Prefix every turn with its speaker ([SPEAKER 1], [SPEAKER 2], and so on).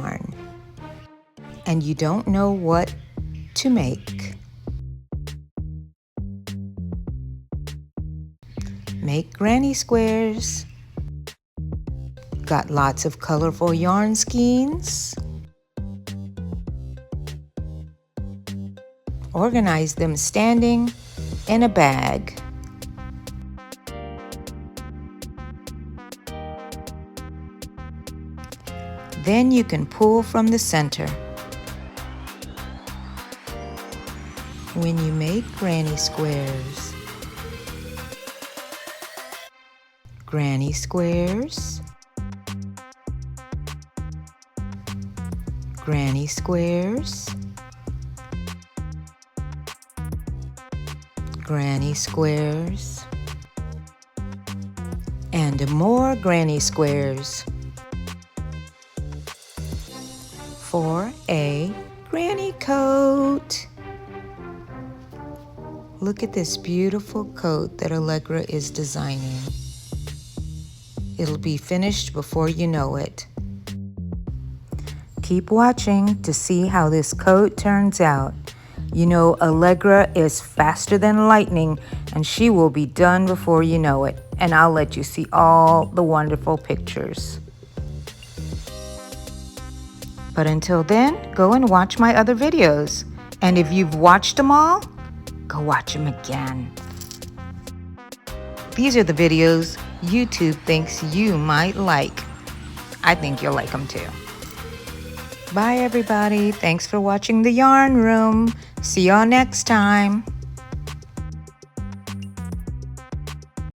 [SPEAKER 1] yarn and you don't know what to make, make granny squares. Got lots of colorful yarn skeins. Organize them standing in a bag. Then you can pull from the center. When you make granny squares, granny squares, granny squares, granny squares, and more granny squares for a granny coat. Look at this beautiful coat that Allegra is designing. It'll be finished before you know it. Keep watching to see how this coat turns out. You know Allegra is faster than lightning, and she will be done before you know it. And I'll let you see all the wonderful pictures. But until then, go and watch my other videos. And if you've watched them all, go watch them again. These are the videos YouTube thinks you might like. I think you'll like them too. Bye everybody. Thanks for watching the Yarn Room. See y'all next time.